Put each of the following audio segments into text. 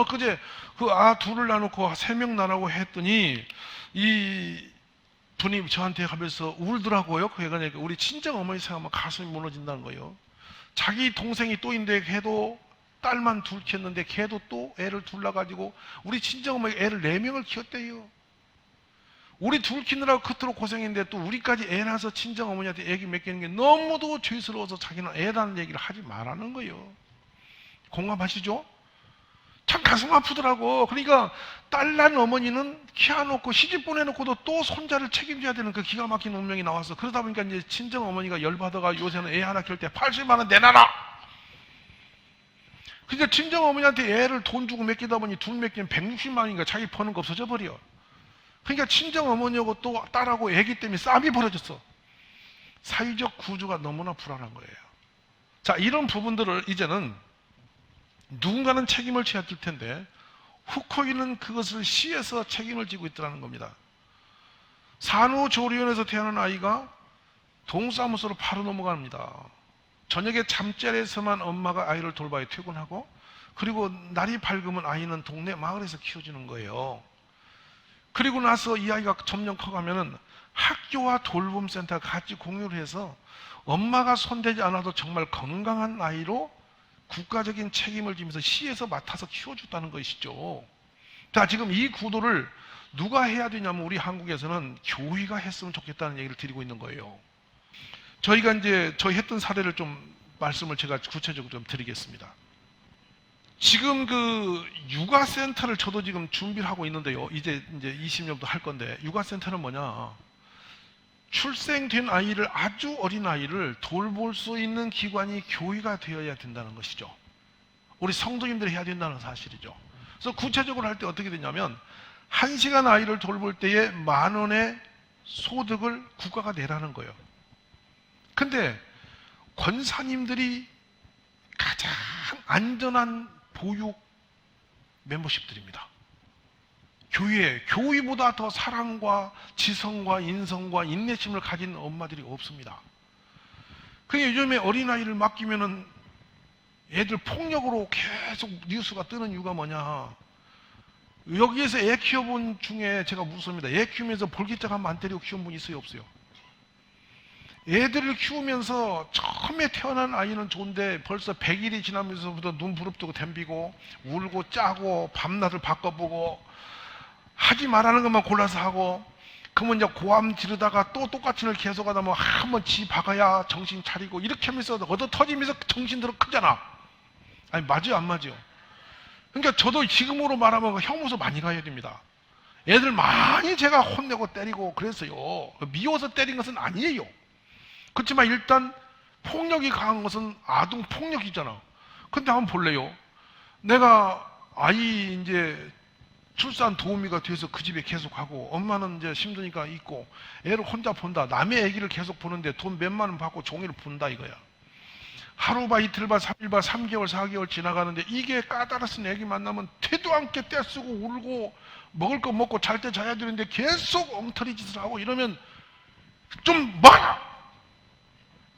엊그제 둘을 나놓고 3명 나라고 했더니 이 분이 저한테 가면서 울더라고요. 그러니까 우리 친정 어머니 생각하면 가슴이 무너진다는 거예요. 자기 동생이 또 있는데 걔도 딸만 둘 키웠는데 걔도 또 애를 둘 낳아가지고 우리 친정 어머니 애를 4명을 키웠대요. 우리 둘 키느라고 그토록 고생했는데 또 우리까지 애 낳아서 친정 어머니한테 애기 맡기는 게 너무도 죄스러워서 자기는 애라는 얘기를 하지 말라는 거예요. 공감하시죠? 참 가슴 아프더라고. 그러니까 딸 낳은 어머니는 키워놓고 시집 보내놓고도 또 손자를 책임져야 되는 그 기가 막힌 운명이 나왔어. 그러다 보니까 이제 친정 어머니가 열받아가 요새는 애 하나 키울 때 80만 원 내놔라. 근데 친정 어머니한테 애를 돈 주고 맡기다 보니 둘 맡기면 160만 원인가 자기 버는 거 없어져 버려. 그러니까 친정 어머니하고 또 딸하고 애기 때문에 싸움이 벌어졌어. 사회적 구조가 너무나 불안한 거예요. 자, 이런 부분들을 이제는 누군가는 책임을 져야 될 텐데 후코이는 그것을 시해서 책임을 지고 있다는 겁니다. 산후조리원에서 태어난 아이가 동사무소로 바로 넘어갑니다. 저녁에 잠자리에서만 엄마가 아이를 돌봐야 퇴근하고, 그리고 날이 밝으면 아이는 동네 마을에서 키워지는 거예요. 그리고 나서 이 아이가 점점 커가면은 학교와 돌봄센터 같이 공유를 해서 엄마가 손대지 않아도 정말 건강한 아이로 국가적인 책임을 지면서 시에서 맡아서 키워줬다는 것이죠. 자, 지금 이 구도를 누가 해야 되냐면 우리 한국에서는 교회가 했으면 좋겠다는 얘기를 드리고 있는 거예요. 저희가 이제 저희 했던 사례를 좀 말씀을 제가 구체적으로 좀 드리겠습니다. 지금 그 육아센터를 저도 지금 준비를 하고 있는데요. 이제 20년도 할 건데, 육아센터는 뭐냐? 출생된 아이를, 아주 어린 아이를 돌볼 수 있는 기관이 교회가 되어야 된다는 것이죠. 우리 성도님들이 해야 된다는 사실이죠. 그래서 구체적으로 할 때 어떻게 되냐면 1시간 아이를 돌볼 때에 10,000원의 소득을 국가가 내라는 거예요. 근데 권사님들이 가장 안전한 보육 멤버십들입니다. 교회보다 더 사랑과 지성과 인성과 인내심을 가진 엄마들이 없습니다. 그게 요즘에 어린아이를 맡기면은 애들 폭력으로 계속 뉴스가 뜨는 이유가 뭐냐? 여기에서 애 키워본 중에 제가 묻습니다. 애 키우면서 볼기짝하면 안 때리고 키운 분 있어요, 없어요? 애들을 키우면서 처음에 태어난 아이는 좋은데 벌써 100일이 지나면서부터 눈 부릅뜨고 덤비고 울고 짜고 밤낮을 바꿔보고 하지 말라는 것만 골라서 하고, 그러면 이제 고함 지르다가 또 똑같은 일 계속 하다 보면 한번 지 박아야 정신 차리고 이렇게 하면서 얻어 터지면서 정신들은 크잖아. 아니, 맞아요, 안 맞아요? 그러니까 저도 지금으로 말하면 형무소 많이 가야 됩니다. 애들 많이 제가 혼내고 때리고 그랬어요. 미워서 때린 것은 아니에요. 그렇지만 일단 폭력이 강한 것은 아동 폭력이잖아. 근데 한번 볼래요? 내가 아이 이제 출산 도우미가 돼서 그 집에 계속 하고, 엄마는 이제 힘드니까 있고, 애를 혼자 본다. 남의 애기를 계속 보는데 돈 몇만 원 받고 종이를 본다 이거야. 하루 봐, 이틀 봐, 3일 봐, 3개월, 4개월 지나가는데 이게 까다로운 애기 만나면 태도 않게 떼쓰고 울고 먹을 거 먹고 잘 때 자야 되는데 계속 엉터리 짓을 하고 이러면 좀 봐!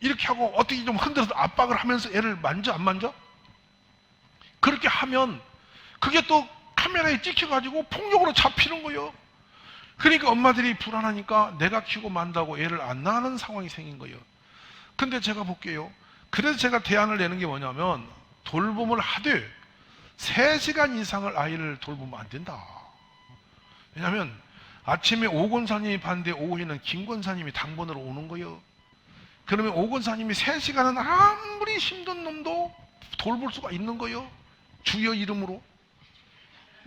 이렇게 하고 어떻게 좀 흔들어서 압박을 하면서 애를 만져, 안 만져? 그렇게 하면 그게 또 카메라에 찍혀가지고 폭력으로 잡히는 거예요. 그러니까 엄마들이 불안하니까 내가 키우고 만다고 애를 안 낳는 상황이 생긴 거예요. 근데 제가 볼게요. 그래서 제가 대안을 내는 게 뭐냐면, 돌봄을 하되 3시간 이상을 아이를 돌보면 안 된다. 왜냐하면 아침에 오 권사님이 봤는데 오후에는 김 권사님이 당번으로 오는 거예요. 그러면 오 권사님이 3시간은 아무리 힘든 놈도 돌볼 수가 있는 거예요. 주여 이름으로.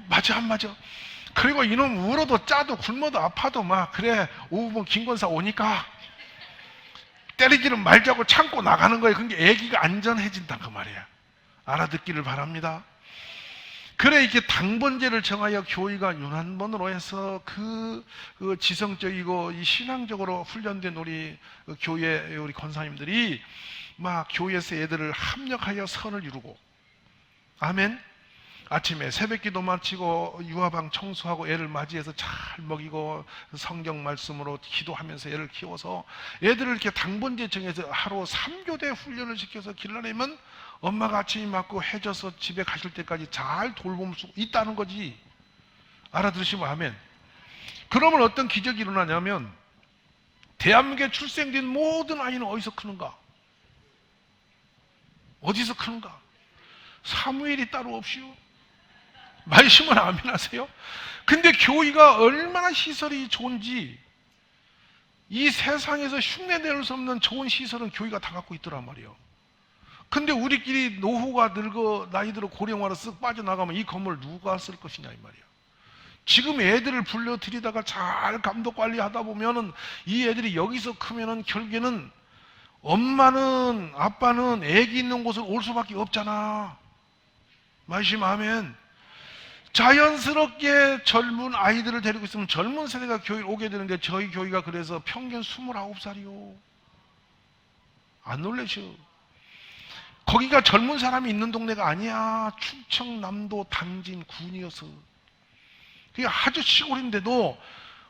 맞아, 안 맞아? 그리고 이놈 울어도 짜도 굶어도 아파도 막 그래, 오후면 김권사 오니까 때리지는 말자고 참고 나가는 거예요. 그러니까 애기가 안전해진다 그 말이야. 알아듣기를 바랍니다. 그래, 이렇게 당번제를 정하여 교회가 윤한번으로 해서 그 지성적이고 이 신앙적으로 훈련된 우리 교회 우리 권사님들이 막 교회에서 애들을 합력하여 선을 이루고, 아멘. 아침에 새벽기도 마치고 유아방 청소하고 애를 맞이해서 잘 먹이고 성경 말씀으로 기도하면서 애를 키워서 애들을 이렇게 당번제 정해서 하루 3교대 훈련을 시켜서 길러내면 엄마가 아침이 맞고 해져서 집에 가실 때까지 잘 돌봄 수 있다는 거지. 알아들으시면 아멘. 그러면 어떤 기적이 일어나냐면 대한민국에 출생된 모든 아이는 어디서 크는가? 어디서 크는가? 사무엘이 따로 없이요. 말씀은 아멘 하세요? 근데 교회가 얼마나 시설이 좋은지 이 세상에서 흉내낼 수 없는 좋은 시설은 교회가 다 갖고 있더란 말이에요. 근데 우리끼리 노후가 늙어 나이 들어 고령화로 쓱 빠져나가면 이 건물 누가 쓸 것이냐 이 말이에요. 지금 애들을 불러들이다가 잘 감독 관리하다 보면은 이 애들이 여기서 크면은 결국에는 엄마는 아빠는 애기 있는 곳을 올 수밖에 없잖아. 말씀 아멘. 자연스럽게 젊은 아이들을 데리고 있으면 젊은 세대가 교회를 오게 되는데 저희 교회가 그래서 평균 29살이요. 안 놀라셔. 거기가 젊은 사람이 있는 동네가 아니야. 충청남도 당진 군이어서. 그게 아주 시골인데도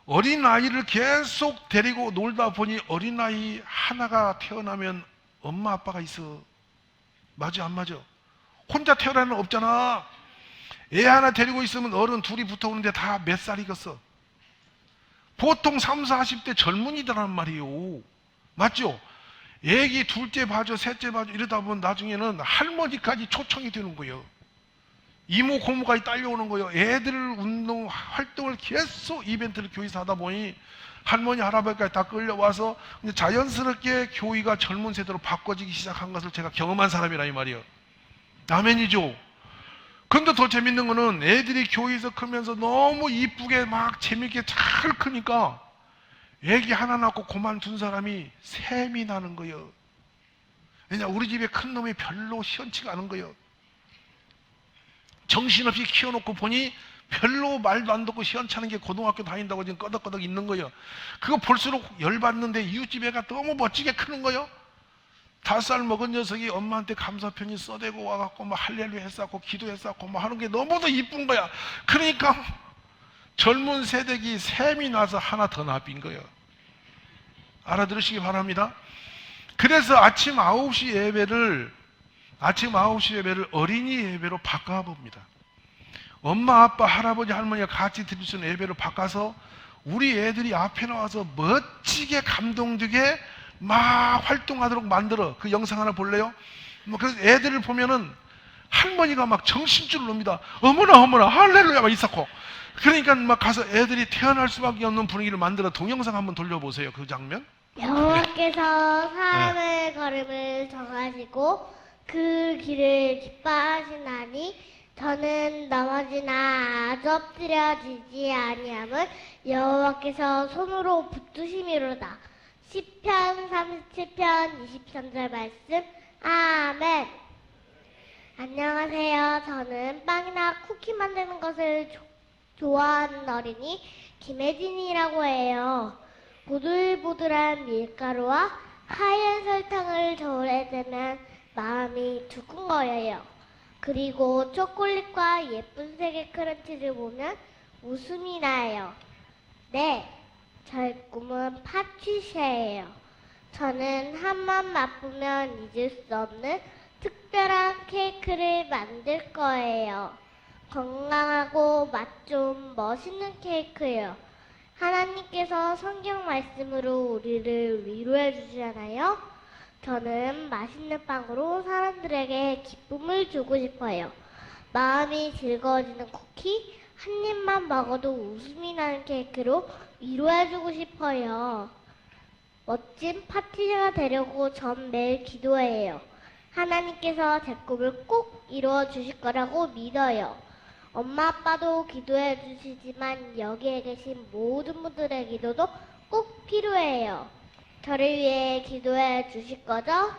어린아이를 계속 데리고 놀다 보니 어린아이 하나가 태어나면 엄마 아빠가 있어. 맞아 안 맞아? 혼자 태어나는 없잖아. 애 하나 데리고 있으면 어른 둘이 붙어오는데 다 몇 살이겠어? 보통 30, 40대 젊은이들란 말이에요. 맞죠? 애기 둘째 봐줘, 셋째 봐줘 이러다 보면 나중에는 할머니까지 초청이 되는 거예요. 이모 고모까지 딸려오는 거예요. 애들 운동 활동을 계속 이벤트를 교회에서 하다 보니 할머니 할아버지까지 다 끌려와서 자연스럽게 교회가 젊은 세대로 바꿔지기 시작한 것을 제가 경험한 사람이라 이 말이에요. 아멘이죠. 근데 더 재밌는 거는 애들이 교회에서 크면서 너무 이쁘게 막 재밌게 잘 크니까 애기 하나 낳고 그만둔 사람이 셈이 나는 거예요. 왜냐 우리 집에 큰 놈이 별로 시원치가 않은 거예요. 정신없이 키워놓고 보니 별로 말도 안 듣고 시원찮은 게 고등학교 다닌다고 지금 끄덕끄덕 있는 거예요. 그거 볼수록 열받는데 이웃집 애가 너무 멋지게 크는 거예요. 5살 먹은 녀석이 엄마한테 감사편지 써대고 와갖고 막 할렐루야 했었고 기도했었고 막 하는 게 너무도 이쁜 거야. 그러니까 젊은 세대기 셈이 나서 하나 더 나빈 거예요. 알아들으시기 바랍니다. 그래서 아침 9시 예배를 어린이 예배로 바꿔봅니다. 엄마, 아빠, 할아버지, 할머니가 같이 드릴 수 있는 예배로 바꿔서 우리 애들이 앞에 나와서 멋지게 감동되게 막 활동하도록 만들어. 그 영상 하나 볼래요? 그래서 애들을 보면은 할머니가 막 정신줄을 놉니다. 어머나 할렐루야 막 있었고. 그러니까 막 가서 애들이 태어날 수밖에 없는 분위기를 만들어 동영상 한번 돌려보세요. 그 장면. 여호와께서 사람의 걸음을 정하시고 그 길을 기뻐하시나니 저는 넘어지나 아주 엎드려지지 아니함을 여호와께서 손으로 붙드심이로다. 시편 37편 23절 말씀. 아멘. 안녕하세요. 저는 빵이나 쿠키 만드는 것을 좋아하는 어린이 김혜진이라고 해요. 보들보들한 밀가루와 하얀 설탕을 저울에 대면 마음이 두근거려요. 그리고 초콜릿과 예쁜 색의 크런치를 보면 웃음이 나요. 네, 저의 꿈은 파티시예요. 저는 한번 맛보면 잊을 수 없는 특별한 케이크를 만들 거예요. 건강하고 맛 좀 멋있는 케이크예요. 하나님께서 성경 말씀으로 우리를 위로해 주시잖아요. 저는 맛있는 빵으로 사람들에게 기쁨을 주고 싶어요. 마음이 즐거워지는 쿠키, 한 입만 먹어도 웃음이 나는 케이크로 위로해 주고 싶어요. 멋진 파티가 되려고 전 매일 기도해요. 하나님께서 제 꿈을 꼭 이루어 주실 거라고 믿어요. 엄마 아빠도 기도해 주시지만 여기에 계신 모든 분들의 기도도 꼭 필요해요. 저를 위해 기도해 주실 거죠?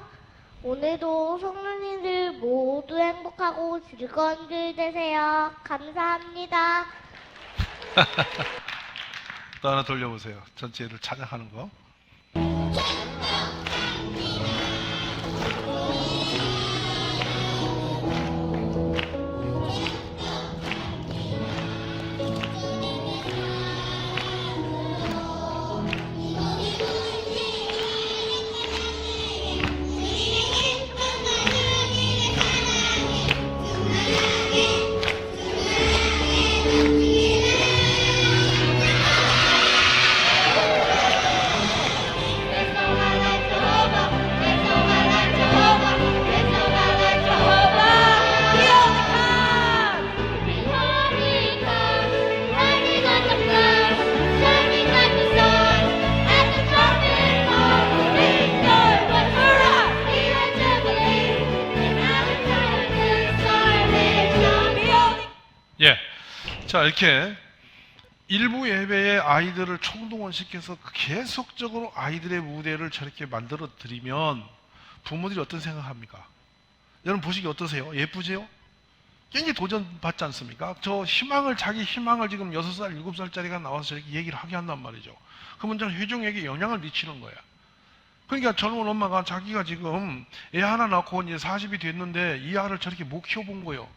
오늘도 성도님들 모두 행복하고 즐거운 주일 되세요. 감사합니다. 또 하나 돌려보세요. 전체를 찬양하는 거. 자, 이렇게 일부 예배에 아이들을 총동원시켜서 계속적으로 아이들의 무대를 저렇게 만들어 드리면 부모들이 어떤 생각합니까? 여러분 보시기 어떠세요? 예쁘세요? 굉장히 도전받지 않습니까? 자기 희망을 지금 6살, 7살짜리가 나와서 저렇게 얘기를 하게 한단 말이죠. 그러면 저는 회중에게 영향을 미치는 거야. 그러니까 젊은 엄마가 자기가 지금 애 하나 낳고 이제 40이 됐는데 이 아를 저렇게 못 키워본 거예요.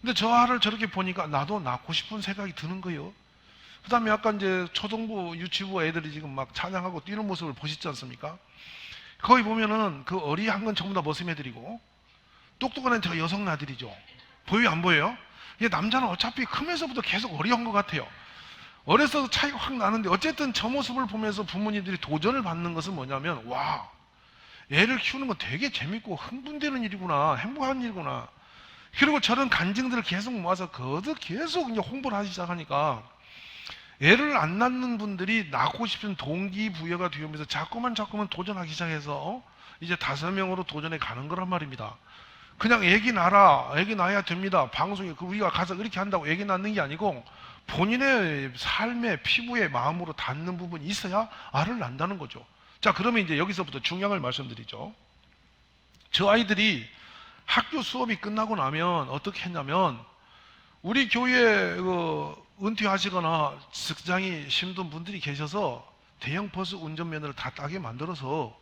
근데 저 아를 저렇게 보니까 나도 낳고 싶은 생각이 드는 거예요. 그 다음에 아까 이제 초등부, 유치부 애들이 지금 막 찬양하고 뛰는 모습을 보시지 않습니까? 거기 보면은 그 어리한 건 전부 다 머슴 애들이고 똑똑한 애는 저 여성 아들이죠. 보여요, 안 보여요? 이게 남자는 어차피 크면서부터 계속 어리한 것 같아요. 어려서도 차이가 확 나는데 어쨌든 저 모습을 보면서 부모님들이 도전을 받는 것은 뭐냐면, 와, 애를 키우는 건 되게 재밌고 흥분되는 일이구나, 행복한 일이구나. 그리고 저런 간증들을 계속 모아서 계속 이제 홍보를 하기 시작하니까 애를 안 낳는 분들이 낳고 싶은 동기부여가 되면서 자꾸만 도전하기 시작해서 이제 5명으로 도전해 가는 거란 말입니다. 그냥 애기 낳아야 됩니다. 방송에 우리가 가서 그렇게 한다고 애기 낳는 게 아니고 본인의 삶의 피부에 마음으로 닿는 부분이 있어야 알을 낳는다는 거죠. 자, 그러면 이제 여기서부터 중요한 걸 말씀드리죠. 저 아이들이 학교 수업이 끝나고 나면 어떻게 했냐면 우리 교회에 은퇴하시거나 직장이 힘든 분들이 계셔서 대형 버스 운전면허를 다 따게 만들어서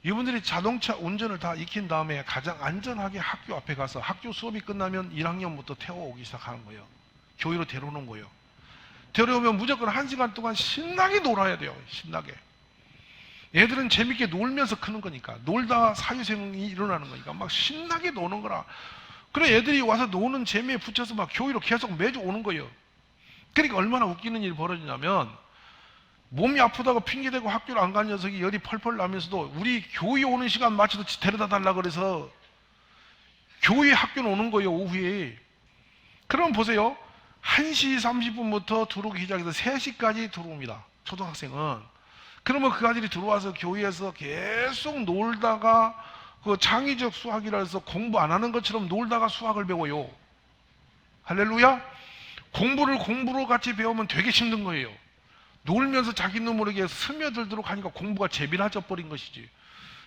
이분들이 자동차 운전을 다 익힌 다음에 가장 안전하게 학교 앞에 가서 학교 수업이 끝나면 1학년부터 태워오기 시작하는 거예요. 교회로 데려오는 거예요. 데려오면 무조건 1시간 동안 신나게 놀아야 돼요. 신나게. 애들은 재밌게 놀면서 크는 거니까, 놀다가 사회생이 일어나는 거니까 막 신나게 노는 거라. 그래 애들이 와서 노는 재미에 붙여서 막 교회로 계속 매주 오는 거예요. 그러니까 얼마나 웃기는 일이 벌어지냐면 몸이 아프다고 핑계대고 학교를 안 간 녀석이 열이 펄펄 나면서도 우리 교회 오는 시간 맞춰서 데려다 달라 그래서 교회 학교는 오는 거예요. 오후에. 그럼 보세요. 1시 30분부터 들어오기 시작해서 3시까지 들어옵니다. 초등학생은. 그러면 그 아들이 들어와서 교회에서 계속 놀다가 그 창의적 수학이라 해서 공부 안 하는 것처럼 놀다가 수학을 배워요. 할렐루야? 공부를 공부로 같이 배우면 되게 힘든 거예요. 놀면서 자기 눈 모르게 스며들도록 하니까 공부가 재미나져 버린 것이지.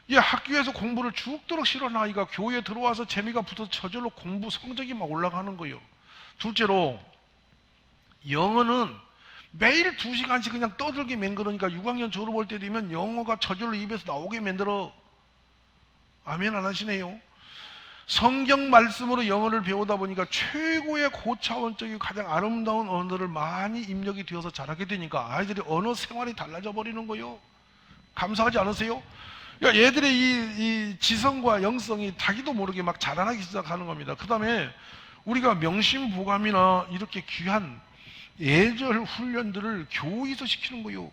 이 학교에서 공부를 죽도록 싫어하는 아이가 교회에 들어와서 재미가 붙어서 저절로 공부 성적이 막 올라가는 거예요. 둘째로 영어는 매일 2시간씩 그냥 떠들게 만들으니까 6학년 졸업할 때 되면 영어가 저절로 입에서 나오게 만들어. 아멘 안 하시네요. 성경 말씀으로 영어를 배우다 보니까 최고의 고차원적이고 가장 아름다운 언어를 많이 입력이 되어서 잘하게 되니까 아이들이 언어 생활이 달라져 버리는 거예요. 감사하지 않으세요? 그러니까 얘들의 이 지성과 영성이 자기도 모르게 막 자라나기 시작하는 겁니다. 그 다음에 우리가 명심보감이나 이렇게 귀한 예절 훈련들을 교회에서 시키는 거예요.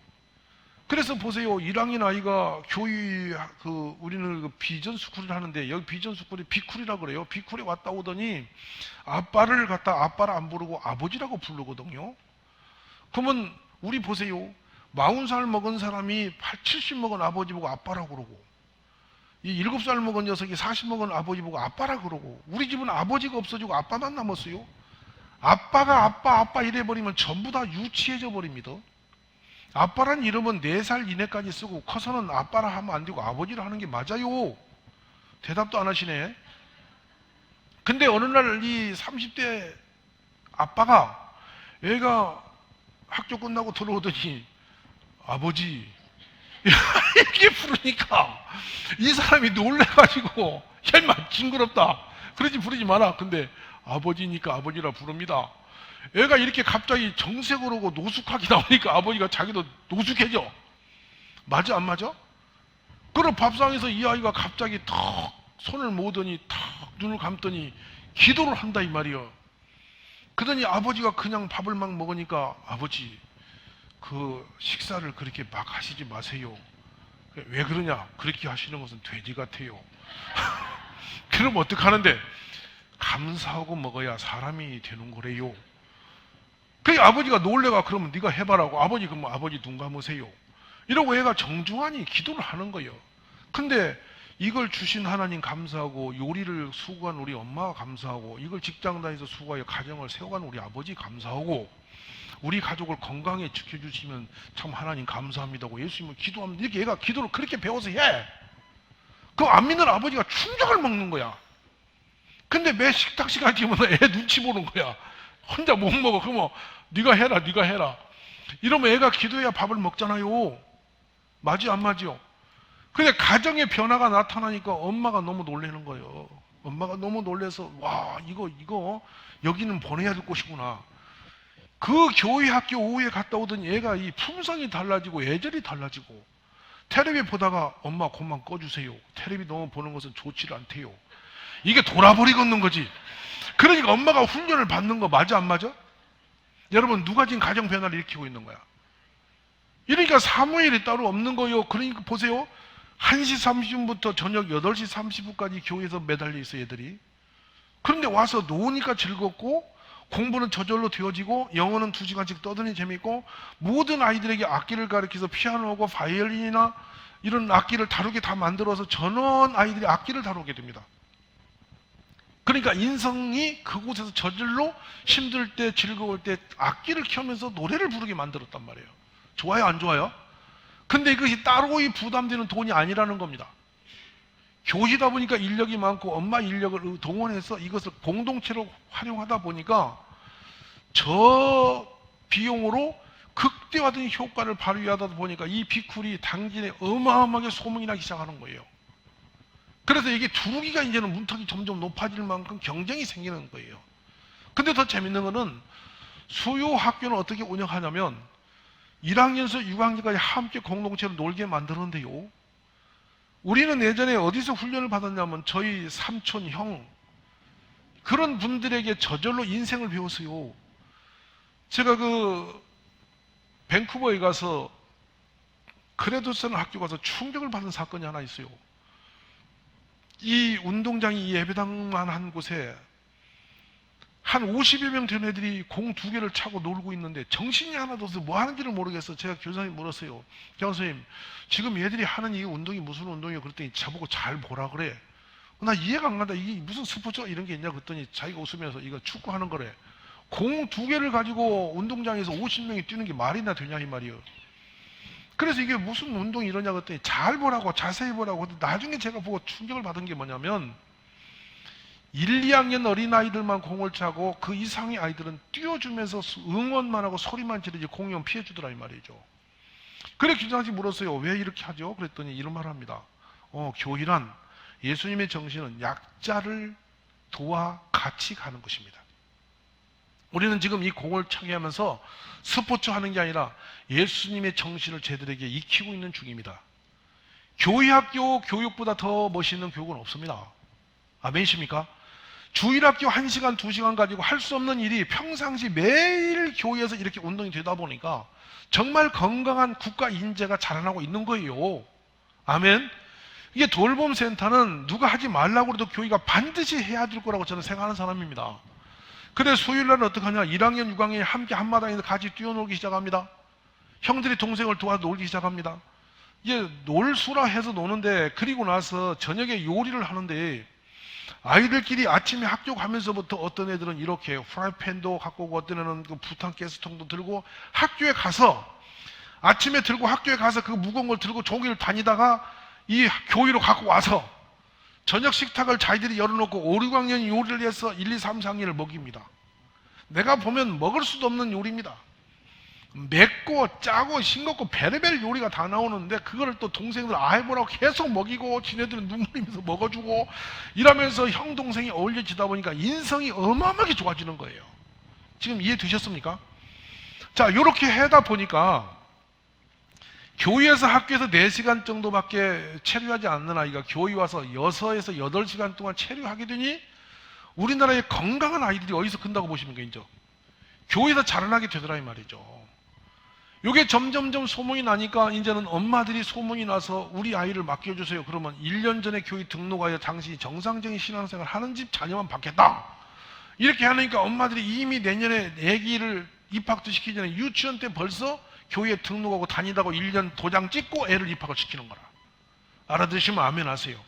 그래서 보세요. 1학년 아이가 교회 우리는 그 비전 스쿨을 하는데 여기 비전 스쿨이 비쿨이라고 그래요. 비쿨에 왔다 오더니 아빠를 안 부르고 아버지라고 부르거든요. 그러면 우리 보세요. 40살 먹은 사람이 70 먹은 아버지 보고 아빠라고 그러고 이 7살 먹은 녀석이 40 먹은 아버지 보고 아빠라고 그러고 우리 집은 아버지가 없어지고 아빠만 남았어요. 아빠가 아빠 이래버리면 전부 다 유치해져 버립니다. 아빠란 이름은 4살 이내까지 쓰고 커서는 아빠라 하면 안 되고 아버지라 하는 게 맞아요. 대답도 안 하시네. 근데 어느 날 이 30대 아빠가 애가 학교 끝나고 들어오더니 아버지 이렇게 부르니까 이 사람이 놀래가지고 야 인마 징그럽다 부르지 마라. 근데 아버지니까 아버지라 부릅니다. 애가 이렇게 갑자기 정색을 하고 노숙하게 나오니까 아버지가 자기도 노숙해져. 맞아 안 맞아? 그럼 밥상에서 이 아이가 갑자기 탁 손을 모으더니 탁 눈을 감더니 기도를 한다 이 말이요. 그러더니 아버지가 그냥 밥을 막 먹으니까 아버지 그 식사를 그렇게 막 하시지 마세요. 왜 그러냐? 그렇게 하시는 것은 돼지 같아요. 그럼 어떡하는데? 감사하고 먹어야 사람이 되는 거래요. 그 아버지가 놀래가 그러면 네가 해봐라고. 아버지 그러면 아버지 눈 감으세요. 이러고 얘가 정중하니 기도를 하는 거예요. 근데 이걸 주신 하나님 감사하고, 요리를 수고한 우리 엄마가 감사하고, 이걸 직장 다니면서 수고하여 가정을 세워간 우리 아버지 감사하고, 우리 가족을 건강에 지켜주시면 참 하나님 감사합니다고 예수님은 기도하면, 이렇게 얘가 기도를 그렇게 배워서 해. 그 안 믿는 아버지가 충격을 먹는 거야. 근데 매 식탁 시간 되면 애 눈치 보는 거야. 혼자 못 먹어. 그러면 네가 해라. 이러면 애가 기도해야 밥을 먹잖아요. 맞지 안 맞지요? 근데 가정의 변화가 나타나니까 엄마가 너무 놀라는 거예요. 엄마가 너무 놀라서 와, 이거 여기는 보내야 될 곳이구나. 그 교회 학교 오후에 갔다 오던 얘가 이 품성이 달라지고 애절이 달라지고, 텔레비 보다가 엄마 그만 꺼주세요. 텔레비 너무 보는 것은 좋지를 않대요. 이게 돌아버리겠는 거지. 그러니까 엄마가 훈련을 받는 거 맞아 안 맞아? 여러분, 누가 지금 가정 변화를 일으키고 있는 거야? 이러니까 사무엘이 따로 없는 거예요. 그러니까 보세요. 1시 30분부터 저녁 8시 30분까지 교회에서 매달려 있어 애들이. 그런데 와서 노니까 즐겁고, 공부는 저절로 되어지고, 영어는 2시간씩 떠드니 재밌고, 모든 아이들에게 악기를 가르쳐서 피아노하고 바이올린이나 이런 악기를 다루게 다 만들어서 전원 아이들이 악기를 다루게 됩니다. 그러니까 인성이 그곳에서 저절로 힘들 때 즐거울 때 악기를 켜면서 노래를 부르게 만들었단 말이에요. 좋아요 안 좋아요? 근데 이것이 따로이 부담되는 돈이 아니라는 겁니다. 교시다 보니까 인력이 많고 엄마 인력을 동원해서 이것을 공동체로 활용하다 보니까 저 비용으로 극대화된 효과를 발휘하다 보니까 이 비쿨이 당진에 어마어마하게 소문이 나기 시작하는 거예요. 그래서 이게 두루기가 이제는 문턱이 점점 높아질 만큼 경쟁이 생기는 거예요. 근데 더 재밌는 거는 수요 학교는 어떻게 운영하냐면 1학년에서 6학년까지 함께 공동체로 놀게 만드는데요. 우리는 예전에 어디서 훈련을 받았냐면 저희 삼촌, 형 그런 분들에게 저절로 인생을 배웠어요. 제가 밴쿠버에 가서 크레도슨 학교 가서 충격을 받은 사건이 하나 있어요. 이 운동장이 이 예배당만 한 곳에 한 50여 명 된 애들이 공 2개를 차고 놀고 있는데 정신이 하나도 없어서 뭐 하는지를 모르겠어. 제가 교사님 물었어요. 교사님, 지금 얘들이 하는 이 운동이 무슨 운동이에요? 그랬더니 저보고 잘 보라 그래. 나 이해가 안 간다. 이게 무슨 스포츠가 이런 게 있냐 그랬더니 자기가 웃으면서 이거 축구하는 거래. 공 2개를 가지고 운동장에서 50명이 뛰는 게 말이나 되냐 이 말이에요. 그래서 이게 무슨 운동이 이러냐 그랬더니 잘 보라고, 자세히 보라고. 나중에 제가 보고 충격을 받은 게 뭐냐면 1, 2학년 어린아이들만 공을 차고 그 이상의 아이들은 뛰어주면서 응원만 하고 소리만 지르지 공연 피해주더라 이 말이죠. 그래 교장님이 물었어요. 왜 이렇게 하죠? 그랬더니 이런 말을 합니다. 교회란 예수님의 정신은 약자를 도와 같이 가는 것입니다. 우리는 지금 이 공을 차게 하면서 스포츠 하는 게 아니라 예수님의 정신을 쟤들에게 익히고 있는 중입니다. 교회학교 교육보다 더 멋있는 교육은 없습니다. 아멘이십니까? 주일학교 1시간, 2시간 가지고 할 수 없는 일이 평상시 매일 교회에서 이렇게 운동이 되다 보니까 정말 건강한 국가 인재가 자라나고 있는 거예요. 아멘. 이게 돌봄센터는 누가 하지 말라고 해도 교회가 반드시 해야 될 거라고 저는 생각하는 사람입니다. 그래 수요일날은 어떡하냐? 1학년, 6학년이 함께 한마당에서 같이 뛰어놀기 시작합니다. 형들이 동생을 도와 놀기 시작합니다. 이제 놀수라 해서 노는데, 그리고 나서 저녁에 요리를 하는데 아이들끼리 아침에 학교 가면서부터 어떤 애들은 이렇게 프라이팬도 갖고 오고 어떤 애는 그 부탄 가스통도 들고 학교에 가서 아침에 들고 학교에 가서 그 무거운 걸 들고 종일 다니다가 이 교회로 갖고 와서 저녁 식탁을 자기들이 열어놓고 5, 6학년이 요리를 해서 1, 2, 3, 4학년을 먹입니다. 내가 보면 먹을 수도 없는 요리입니다. 맵고 짜고 싱겁고 베레벨 요리가 다 나오는데 그거를 또 동생들 아이보라고 계속 먹이고 지네들은 눈물이면서 먹어주고 이러면서 형 동생이 어울려지다 보니까 인성이 어마어마하게 좋아지는 거예요. 지금 이해되셨습니까? 자, 이렇게 하다 보니까 교회에서 학교에서 4시간 정도밖에 체류하지 않는 아이가 교회 와서 6에서 8시간 동안 체류하게 되니 우리나라의 건강한 아이들이 어디서 큰다고 보십니까? 이제 교회에서 자라나게 되더라 이 말이죠. 이게 점점점 소문이 나니까 이제는 엄마들이 소문이 나서 우리 아이를 맡겨주세요. 그러면 1년 전에 교회 등록하여 당신이 정상적인 신앙생활 하는 집 자녀만 받겠다. 이렇게 하니까 엄마들이 이미 내년에 애기를 입학도 시키기 전에 유치원 때 벌써 교회에 등록하고 다니다고 1년 도장 찍고 애를 입학을 시키는 거라. 알아들으시면 아멘 하세요.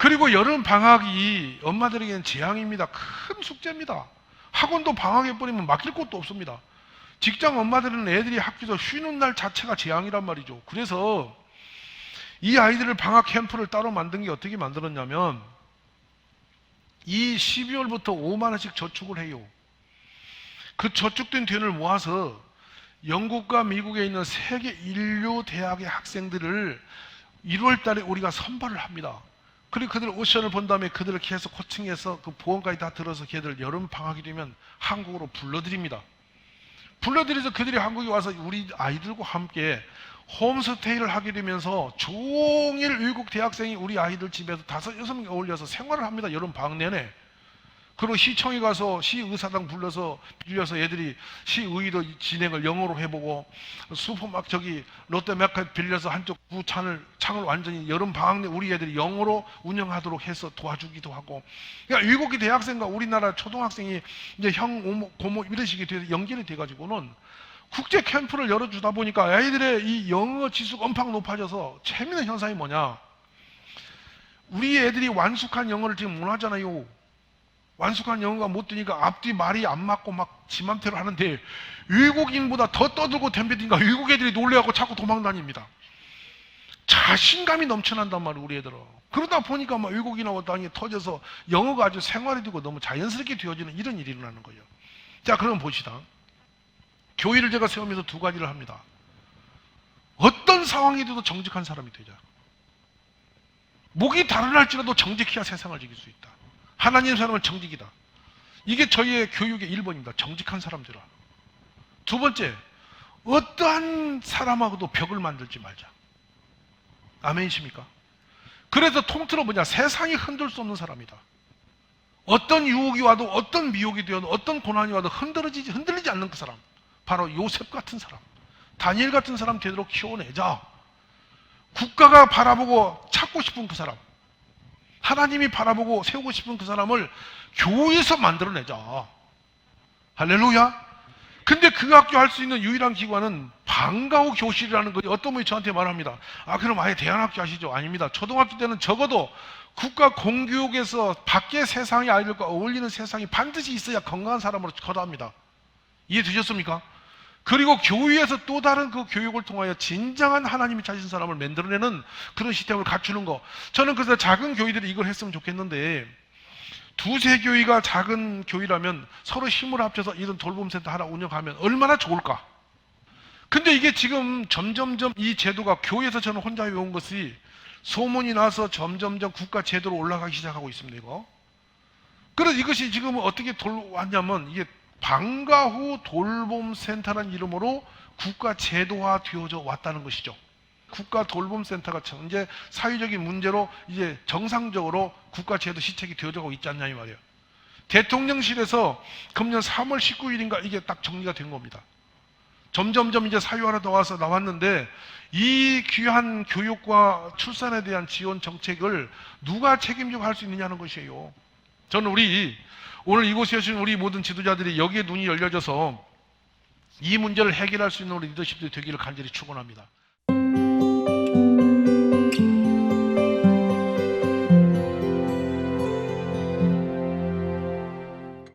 그리고 여름 방학이 엄마들에게는 재앙입니다. 큰 숙제입니다. 학원도 방학에 버리면 맡길 곳도 없습니다. 직장 엄마들은 애들이 학교에서 쉬는 날 자체가 재앙이란 말이죠. 그래서 이 아이들을 방학 캠프를 따로 만든 게 어떻게 만들었냐면 이 12월부터 5만 원씩 저축을 해요. 그 저축된 돈을 모아서 영국과 미국에 있는 세계 인류 대학의 학생들을 1월 달에 우리가 선발을 합니다. 그리고 그들 오션을 본 다음에 그들을 계속 코칭해서 그 보험까지 다 들어서 걔들 여름 방학이 되면 한국으로 불러드립니다. 불러들여서 그들이 한국에 와서 우리 아이들과 함께 홈스테이를 하게 되면서 종일 외국 대학생이 우리 아이들 집에서 5, 6명이 어울려서 생활을 합니다. 여름 방학 내내. 그리고 시청에 가서 시의사당 빌려서 애들이 시의도 진행을 영어로 해보고 슈퍼마켓 롯데마켓 빌려서 한쪽 창을 완전히 여름 방학 내 우리 애들이 영어로 운영하도록 해서 도와주기도 하고, 그러니까 외국의 대학생과 우리나라 초등학생이 이제 형, 고모 이런 식이 돼서 연결이 돼가지고는 국제 캠프를 열어주다 보니까 아이들의 이 영어 지수가 엄청 높아져서 재미있는 현상이 뭐냐? 우리 애들이 완숙한 영어를 지금 못 하잖아요. 완숙한 영어가 못 되니까 앞뒤 말이 안 맞고 막 지 맘대로 하는데 외국인보다 더 떠들고 덤비니까 외국 애들이 놀래갖고 자꾸 도망다닙니다. 자신감이 넘쳐난단 말이에요, 우리 애들은. 그러다 보니까 막 외국인하고 땅이 터져서 영어가 아주 생활이 되고 너무 자연스럽게 되어지는 이런 일이 일어나는 거예요. 자, 그럼 봅시다. 교회를 제가 세우면서 2가지를 합니다. 어떤 상황이 돼도 정직한 사람이 되자. 목이 달아날지라도 정직해야 세상을 지킬 수 있다. 하나님 사람은 정직이다. 이게 저희의 교육의 1번입니다. 정직한 사람들아. 2번째, 어떠한 사람하고도 벽을 만들지 말자. 아멘이십니까? 그래서 통틀어 보자. 세상이 흔들 수 없는 사람이다. 어떤 유혹이 와도 어떤 미혹이 되어도 어떤 고난이 와도 흔들리지 않는 그 사람. 바로 요셉 같은 사람, 다니엘 같은 사람 되도록 키워내자. 국가가 바라보고 찾고 싶은 그 사람, 하나님이 바라보고 세우고 싶은 그 사람을 교회에서 만들어내자. 할렐루야. 근데 그 학교 할 수 있는 유일한 기관은 방과후 교실이라는 거예요. 어떤 분이 저한테 말합니다. 아, 그럼 아예 대안학교 하시죠? 아닙니다. 초등학교 때는 적어도 국가 공교육에서 밖의 세상의 아이들과 어울리는 세상이 반드시 있어야 건강한 사람으로 커다합니다. 이해되셨습니까? 그리고 교회에서 또 다른 그 교육을 통하여 진정한 하나님이 찾으신 사람을 만들어내는 그런 시스템을 갖추는 거. 저는 그래서 작은 교회들이 이걸 했으면 좋겠는데, 2-3 교회가 작은 교회라면 서로 힘을 합쳐서 이런 돌봄센터 하나 운영하면 얼마나 좋을까? 근데 이게 지금 점점점 이 제도가 교회에서 저는 혼자 해온 것이 소문이 나서 점점점 국가 제도로 올라가기 시작하고 있습니다, 이거. 그래서 이것이 지금 어떻게 왔냐면, 이게 방과후 돌봄센터라는 이름으로 국가 제도화 되어져 왔다는 것이죠. 국가 돌봄센터가 현재 사회적인 문제로 이제 정상적으로 국가 제도 시책이 되어지고 있지 않냐 이 말이에요. 대통령실에서 금년 3월 19일인가 이게 딱 정리가 된 겁니다. 점점점 이제 사유화로 나왔는데 이 귀한 교육과 출산에 대한 지원 정책을 누가 책임지고 할 수 있느냐는 것이에요. 저는 오늘 이곳에 오신 우리 모든 지도자들이 여기에 눈이 열려져서 이 문제를 해결할 수 있는 우리 리더십들이 되기를 간절히 축원합니다.